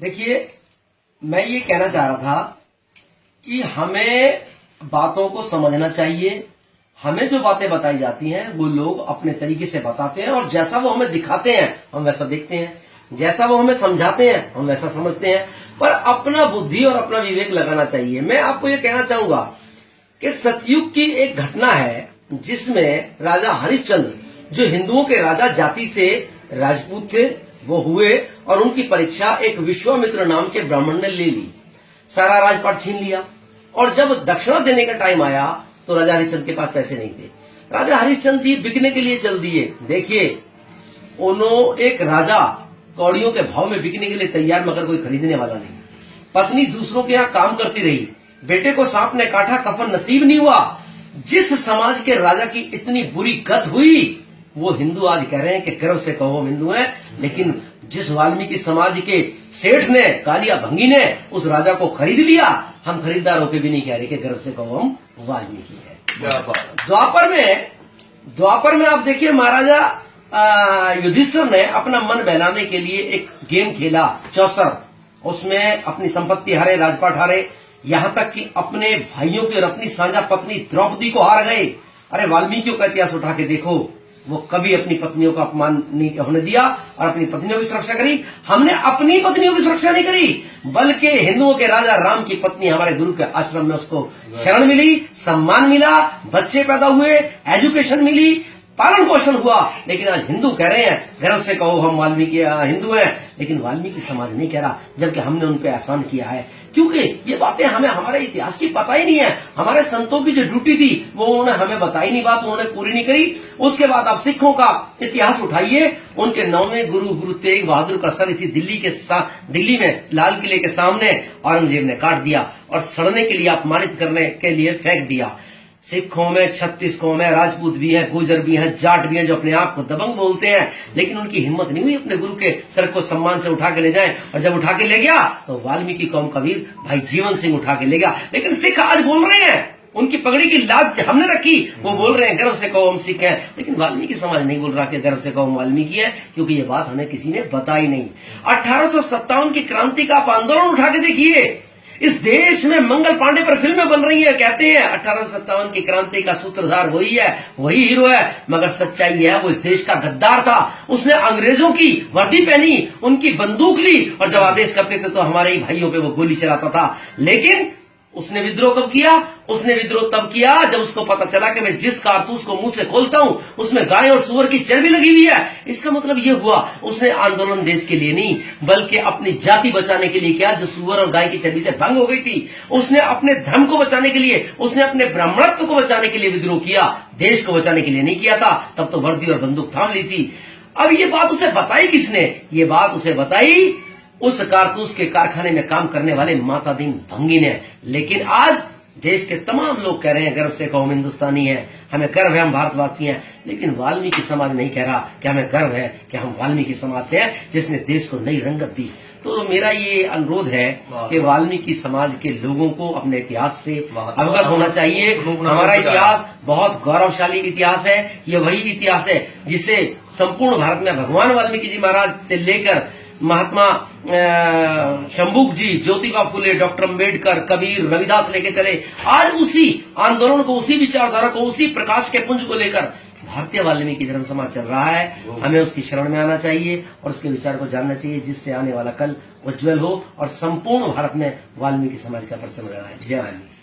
देखिए, मैं ये कहना चाह रहा था कि हमें बातों को समझना चाहिए। हमें जो बातें बताई जाती हैं वो लोग अपने तरीके से बताते हैं और जैसा वो हमें दिखाते हैं हम वैसा देखते हैं, जैसा वो हमें समझाते हैं हम वैसा समझते हैं। पर अपना बुद्धि और अपना विवेक लगाना चाहिए। मैं आपको ये कहना चाहूंगा कि सतयुग की एक घटना है जिसमें राजा हरिश्चंद्र, जो हिंदुओं के राजा जाति से राजपूत थे, वो हुए और उनकी परीक्षा एक विश्वामित्र नाम के ब्राह्मण ने ले ली। सारा राजपाट छीन लिया और जब दक्षिणा देने का टाइम आया तो राजा हरिश्चंद्र के पास पैसे नहीं थे। राजा हरिश्चंद्र जी बिकने के लिए चल दिए। देखिए, उन्होंने एक राजा कौड़ियों के भाव में बिकने के लिए तैयार, मगर कोई खरीदने वाला नहीं। पत्नी दूसरों के यहाँ काम करती रही, बेटे को सांप ने काटा, कफन नसीब नहीं हुआ। जिस समाज के राजा की इतनी बुरी गत हुई वो हिंदू आज कह रहे हैं कि गर्व से कहो हम हिंदू हैं, लेकिन जिस वाल्मीकि समाज के सेठ ने, कालिया भंगी ने उस राजा को खरीद लिया, हम खरीदार होकर भी नहीं कह रहे कि गर्व से कहो हम वाल्मीकि है। द्वापर में आप देखिए, महाराजा युधिष्ठिर ने अपना मन बहलाने के लिए एक गेम खेला, चौसर। उसमें अपनी संपत्ति हारे, राजपाट हारे, यहां तक कि अपने भाइयों की और अपनी साझा पत्नी द्रौपदी को हार गए। अरे वाल्मीकियों का इतिहास उठा के देखो, वो कभी अपनी पत्नियों का अपमान नहीं होने दिया और अपनी पत्नियों की सुरक्षा करी। हमने अपनी पत्नियों की सुरक्षा नहीं करी, बल्कि हिंदुओं के राजा राम की पत्नी हमारे गुरु के आश्रम में उसको शरण मिली, सम्मान मिला, बच्चे पैदा हुए, एजुकेशन मिली, पालन पोषण हुआ। लेकिन आज हिंदू कह रहे हैं गर्व से कहो हम वाल्मीकि हिंदू हैं, लेकिन वाल्मीकि समाज नहीं कह रहा, जबकि हमने उन पर एहसान किया है। क्योंकि ये बातें हमें हमारे इतिहास की पता ही नहीं है। हमारे संतों की जो ड्यूटी थी वो उन्होंने हमें बताई नहीं, बात उन्होंने पूरी नहीं करी। उसके बाद आप सिखों का इतिहास उठाइए, उनके 9वें गुरु तेग बहादुर का सर इसी दिल्ली में लाल किले के सामने औरंगजेब ने काट दिया और सड़ने के लिए, अपमानित करने के लिए फेंक दिया। सिखों में 36 कौम है, राजपूत भी है, गुर्जर भी है, जाट भी है, जो अपने आप को दबंग बोलते हैं, लेकिन उनकी हिम्मत नहीं हुई अपने गुरु के सर को सम्मान से उठा के ले जाएं। और जब उठा के ले गया तो वाल्मीकि कौम का वीर भाई जीवन सिंह उठा के ले गया। लेकिन सिख आज बोल रहे हैं, उनकी पगड़ी की लाज हमने रखी, वो बोल रहे हैं गर्व से कहो हम सिख हैं, लेकिन वाल्मीकि समाज नहीं बोल रहा कि गर्व से कहो हम वाल्मीकि है, क्योंकि ये बात हमें किसी ने बताई नहीं। 1857 की क्रांति का आप आंदोलन उठा के देखिए, इस देश में मंगल पांडे पर फिल्में बन रही है, कहते हैं 1857 की क्रांति का सूत्रधार वही है, वही हीरो है, मगर सच्चाई है वो इस देश का गद्दार था। उसने अंग्रेजों की वर्दी पहनी, उनकी बंदूक ली और जब आदेश करते थे तो हमारे ही भाइयों पे वो गोली चलाता था। लेकिन उसने विद्रोह कब किया? उसने विद्रोह तब किया जब उसको पता चला कि मैं जिस कारतूस को मुंह से खोलता हूं उसमें गाय और सुअर की चर्बी लगी हुई है। इसका मतलब यह हुआ उसने आंदोलन देश के लिए नहीं बल्कि अपनी जाति बचाने के लिए किया, जो सुअर और गाय की चर्बी से भंग हो गई थी। उसने अपने धर्म को बचाने के लिए, उसने अपने ब्राह्मणत्व को बचाने के लिए विद्रोह किया, देश को बचाने के लिए नहीं किया था। तब तो वर्दी और बंदूक थाम ली थी। अब ये बात उसे बताई किसने? ये बात उसे बताई उस कारतूस के कारखाने में काम करने वाले माता दीन भंगी ने। लेकिन आज देश के तमाम लोग कह रहे हैं गर्व से कहो हम हिंदुस्तानी हैं, हमें गर्व है हम भारतवासी हैं, लेकिन वाल्मीकि समाज नहीं कह रहा कि हमें गर्व है कि हम वाल्मीकि समाज से हैं जिसने देश को नई रंगत दी। तो मेरा ये अनुरोध है कि वाल्मीकि समाज के लोगों को अपने इतिहास से अवगत होना चाहिए। हमारा इतिहास बहुत गौरवशाली इतिहास है। ये वही इतिहास है जिसे संपूर्ण भारत में भगवान वाल्मीकि जी महाराज से लेकर महात्मा शंभुक जी, ज्योतिबा फुले, डॉक्टर अम्बेडकर, कबीर, रविदास लेके चले। आज उसी आंदोलन को, उसी विचारधारा को, उसी प्रकाश के पुंज को लेकर भारतीय वाल्मीकि धर्म समाज चल रहा है। हमें उसकी शरण में आना चाहिए और उसके विचार को जानना चाहिए, जिससे आने वाला कल उज्जवल हो और संपूर्ण भारत में वाल्मीकि समाज का परचम लहराए। जय वाल्मीकि।